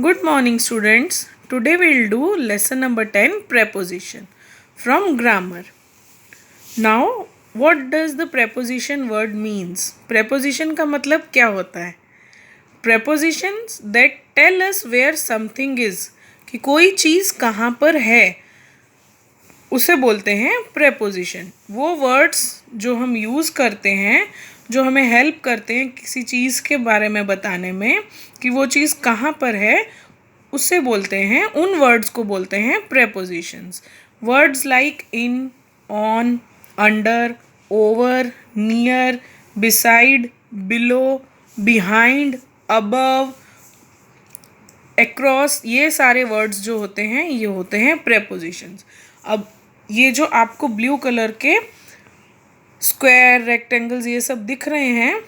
Good morning, students. Today we'll do lesson number 10 preposition from grammar. Now, what does the preposition word means? Preposition का मतलब क्या होता है? Prepositions that tell us where something is. कि कोई चीज़ कहाँ पर है उसे बोलते हैं preposition. वो words जो हम यूज़ करते हैं, जो हमें हेल्प करते हैं किसी चीज़ के बारे में बताने में कि वो चीज़ कहाँ पर है, उससे बोलते हैं, उन वर्ड्स को बोलते हैं prepositions. Words like in, on, under, over, near, beside, below, behind, above, across, ये सारे वर्ड्स जो होते हैं ये होते हैं prepositions. अब ये जो आपको ब्लू कलर के स्क्वायर, रेक्टेंगल्स ये सब दिख रहे हैं,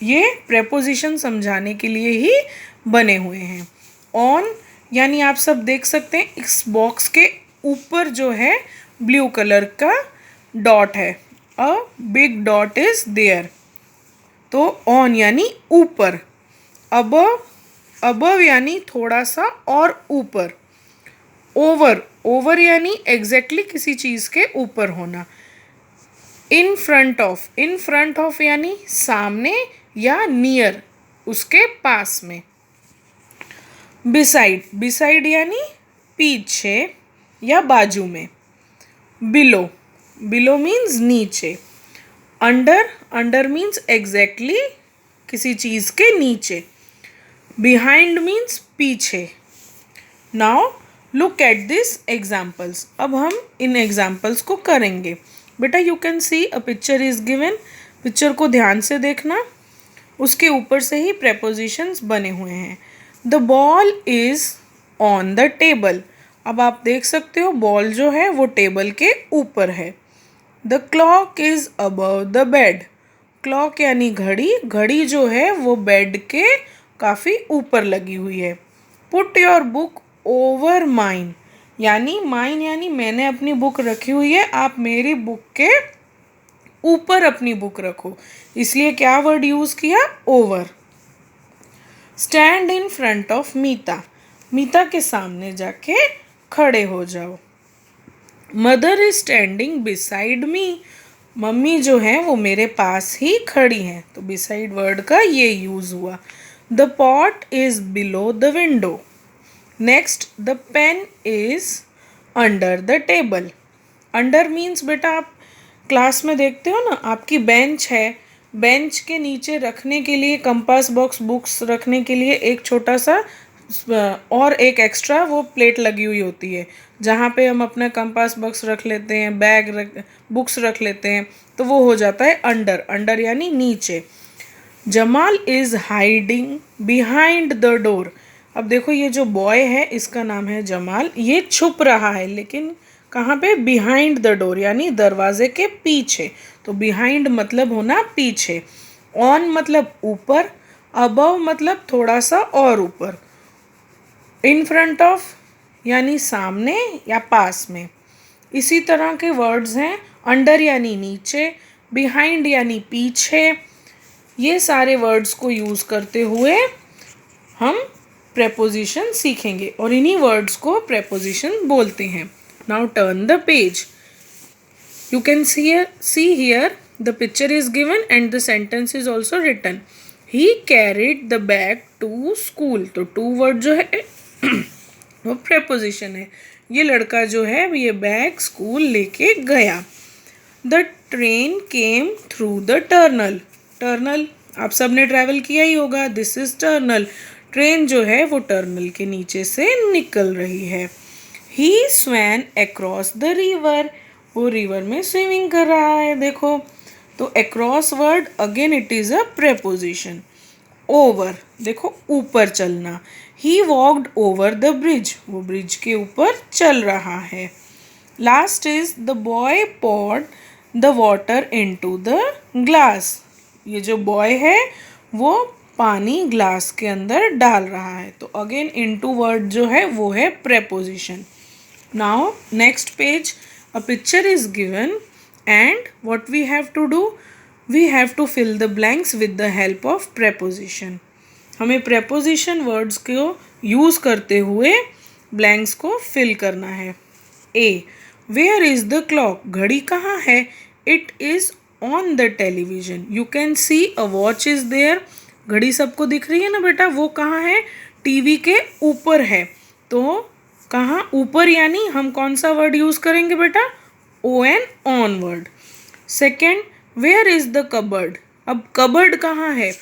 ये preposition समझाने के लिए ही बने हुए हैं. ऑन यानी आप सब देख सकते हैं इस बॉक्स के ऊपर जो है ब्लू कलर का डॉट है, a big dot is there. तो ऑन यानी ऊपर, अबव, अबव यानी थोड़ा सा और ऊपर, ओवर, ओवर यानी एग्जैक्टली किसी चीज़ के ऊपर होना. इन फ्रंट ऑफ यानी सामने या नियर, उसके पास में. बिसाइड, बिसाइड यानी पीछे या बाजू में. बिलो, बिलो मीन्स नीचे. अंडर, अंडर मीन्स एग्जैक्टली किसी चीज़ के नीचे. बिहाइंड मीन्स पीछे. Now look at this examples. अब हम इन एग्जाम्पल्स को करेंगे. बेटा you can see a picture is given. Picture को ध्यान से देखना, उसके ऊपर से ही prepositions बने हुए हैं. The ball is on the table. अब आप देख सकते हो बॉल जो है वो टेबल के ऊपर है. The clock is above the bed. Clock यानी घड़ी, घड़ी जो है वो बेड के काफ़ी ऊपर लगी हुई है. Put your book over mine, यानी माइन यानी मैंने अपनी बुक रखी हुई है, आप मेरी बुक के ऊपर अपनी बुक रखो, इसलिए क्या वर्ड यूज़ किया, over. Stand in front of Meeta, Meeta के सामने जाके खड़े हो जाओ. Mother is standing beside me, mummy जो है वो मेरे पास ही खड़ी हैं, तो बिसाइड वर्ड का ये यूज़ हुआ. The pot is below the window. Next, the pen is under the table. Under means बेटा आप क्लास में देखते हो ना, आपकी बेंच है, बेंच के नीचे रखने के लिए कंपास बॉक्स, बुक्स रखने के लिए एक छोटा सा और एक एक्स्ट्रा वो प्लेट लगी हुई होती है, जहाँ पे हम अपना कंपास बॉक्स रख लेते हैं, बैग रख, बुक्स रख लेते हैं, तो वो हो जाता है अंडर. अंडर यानी नीचे. Jamal is hiding behind the door. अब देखो ये जो बॉय है इसका नाम है जमाल, ये छुप रहा है लेकिन कहाँ पे, बिहाइंड द डोर यानी दरवाजे के पीछे. तो बिहाइंड मतलब होना पीछे. ऑन मतलब ऊपर, अबव मतलब थोड़ा सा और ऊपर. इन फ्रंट ऑफ यानी सामने या पास में. इसी तरह के वर्ड्स हैं. अंडर यानी नीचे, बिहाइंड यानी पीछे. ये सारे वर्ड्स को यूज़ करते हुए हम preposition सीखेंगे और इन्हीं वर्ड्स को preposition बोलते हैं. Now turn the page. You can see here the picture is given and the sentence is also written. He carried the bag to school. तो to word जो है वो preposition है. ये लड़का जो है ये बैग स्कूल लेके गया. The train came through the tunnel. Tunnel आप सब ने ट्रैवल किया ही होगा. This is tunnel. ट्रेन जो है वो टर्नल के नीचे से निकल रही है. ही स्वैन अक्रॉस द रिवर. वो रिवर में स्विमिंग कर रहा है. देखो तो across word again it is a preposition. Over, देखो ऊपर चलना. ही वॉक्ड ओवर द ब्रिज. वो ब्रिज के ऊपर चल रहा है. Last is the boy poured the water into the glass. ये जो बॉय है वो पानी ग्लास के अंदर डाल रहा है. तो अगेन इनटू वर्ड जो है वो है preposition. Now next page, a picture is given and what we have to do, we have to fill the blanks with the help of preposition. हमें प्रेपोजिशन वर्ड्स को यूज़ करते हुए blanks को fill करना है। A, where is the clock? घड़ी कहाँ है? It is on the television. You can see a watch is there. घड़ी सबको दिख रही है ना बेटा, वो कहाँ है? टीवी के ऊपर है। तो कहाँ ऊपर, यानी हम कौन सा वर्ड यूज़ करेंगे बेटा? O N on word. Second, where is the cupboard? अब कबर्ड कहाँ है?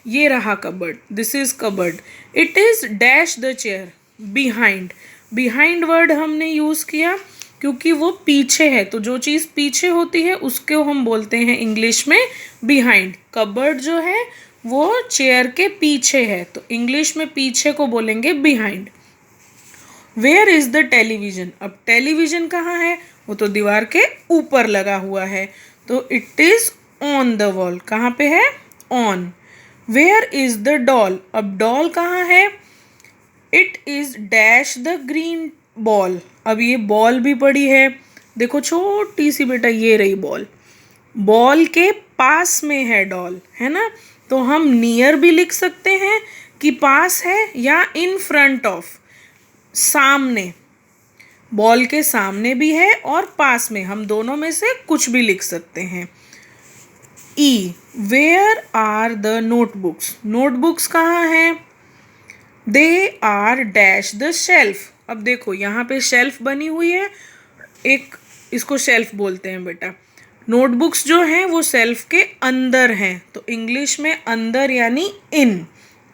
ये रहा cupboard, this is cupboard. It is dash the chair, behind. Behind word हमने यूज किया क्योंकि वो पीछे है, तो जो चीज़ पीछे होती है उसको हम बोलते हैं इंग्लिश में बिहाइंड। कबर्ड जो है वो चेयर के पीछे है, तो इंग्लिश में पीछे को बोलेंगे behind. Where is the television? अब टेलीविजन कहाँ है? वो तो दीवार के ऊपर लगा हुआ है, तो it is on the wall. कहाँ पे है? On. Where is the doll? अब डॉल कहाँ है? It is dash the green ball. अब ये बॉल भी पड़ी है, देखो छोटी सी बेटा, ये रही बॉल। बॉल के पास में है डॉल, है ना? तो हम नियर भी लिख सकते हैं कि पास है, या इन फ्रंट ऑफ, सामने। बॉल के सामने भी है और पास में, हम दोनों में से कुछ भी लिख सकते हैं। ई, where are the notebooks? Notebooks कहाँ हैं? They are dash the shelf. अब देखो यहाँ पे शेल्फ बनी हुई है, एक इसको शेल्फ बोलते हैं बेटा। नोटबुक्स जो हैं वो शेल्फ के अंदर हैं, तो इंग्लिश में अंदर यानी इन।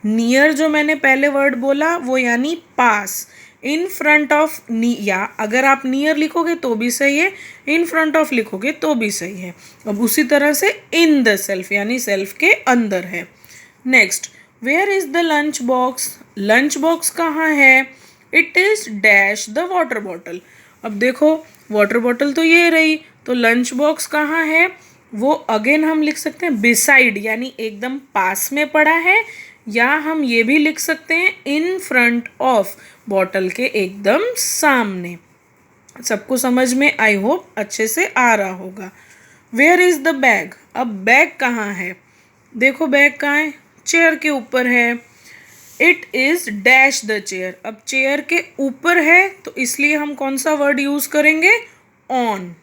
नियर जो मैंने पहले वर्ड बोला वो यानी पास। इन फ्रंट ऑफ, या अगर आप नियर लिखोगे तो भी सही है, इन फ्रंट ऑफ लिखोगे तो भी सही है। अब उसी तरह से इन द सेल्फ यानी सेल्फ के अंदर है। Next, where is the lunch box? Lunch box कहाँ है? It is dash the water bottle. अब देखो वाटर बॉटल तो ये रही, तो लंच बॉक्स कहाँ है? वो अगेन हम लिख सकते हैं बिसाइड, यानी एकदम पास में पड़ा है, या हम ये भी लिख सकते हैं इन फ्रंट ऑफ, बॉटल के एकदम सामने। सबको समझ में आई होप अच्छे से आ रहा होगा। Where is the bag? अब बैग कहाँ है? देखो बैग कहाँ है? चेयर के ऊपर है। It is dash the chair. अब चेयर के ऊपर है, तो इसलिए हम कौन सा वर्ड यूज करेंगे? On.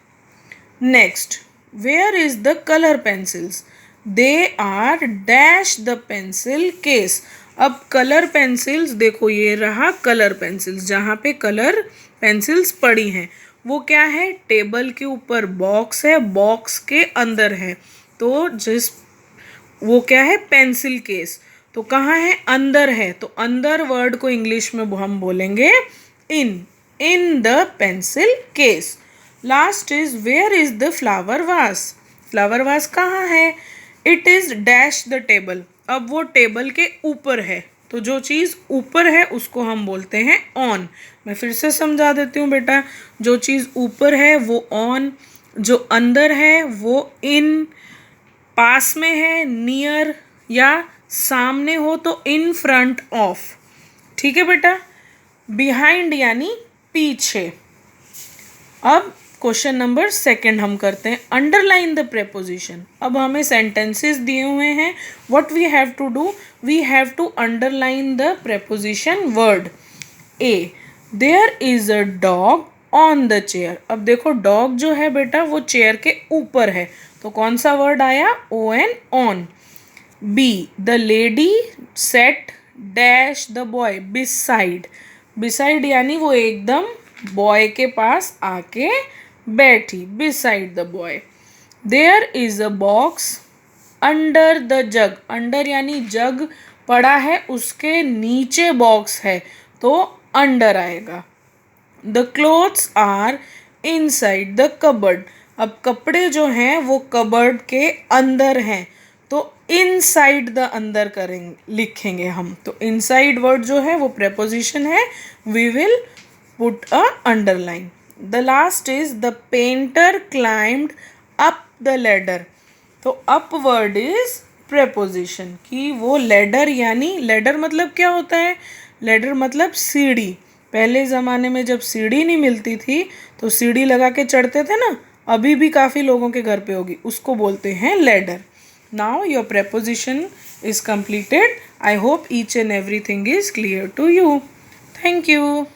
Next, where is the colour pencils? They are dash the pencil case. अब कलर पेंसिल्स देखो, ये रहा कलर पेंसिल्स, जहाँ पे कलर पेंसिल्स पड़ी हैं वो क्या है? टेबल के ऊपर बॉक्स है, बॉक्स के अंदर है, तो जिस वो क्या है? Pencil case. तो कहाँ है? अंदर है, तो अंदर वर्ड को इंग्लिश में हम बोलेंगे in the pencil case. Last is where is the flower vase? Flower vase कहाँ है? It is dash the table. अब वो टेबल के ऊपर है, तो जो चीज़ ऊपर है उसको हम बोलते हैं ऑन। मैं फिर से समझा देती हूँ बेटा, जो चीज़ ऊपर है वो ऑन, जो अंदर है वो इन, पास में है नियर, या सामने हो तो इन फ्रंट ऑफ। ठीक है बेटा? बिहाइंड यानी पीछे। अब क्वेश्चन नंबर सेकंड हम करते हैं, अंडरलाइन द प्रेपोजिशन। अब हमें सेंटेंसेस दिए हुए हैं, what we have to do? We have to underline the preposition word. A, there is a dog on the chair. अब देखो डॉग जो है बेटा वो चेयर के ऊपर है, तो कौन सा वर्ड आया? O N, on. B, the lady sat dash the boy beside. Beside यानी वो एकदम बॉय के पास आके बैठी, beside the boy. There is a box under the jug. Under यानी जग पड़ा है, उसके नीचे बॉक्स है, तो अंडर आएगा। The clothes are inside the cupboard. अब कपड़े जो हैं वो कबर्ड के अंदर हैं, तो इनसाइड द अंदर करेंगे, लिखेंगे हम। तो इनसाइड वर्ड जो है वो प्रेपोजिशन है, we will put a underline. The last is the painter climbed up the ladder. तो अप वर्ड इज प्रेपोजिशन, कि वो लेडर, यानी लेडर मतलब क्या होता है? लेडर मतलब सीढ़ी। पहले ज़माने में जब सीढ़ी नहीं मिलती थी तो सीढ़ी लगा के चढ़ते थे ना, अभी भी काफ़ी लोगों के घर पे होगी, उसको बोलते हैं ladder. Now your preposition is completed. I hope each and everything is clear to you. Thank you.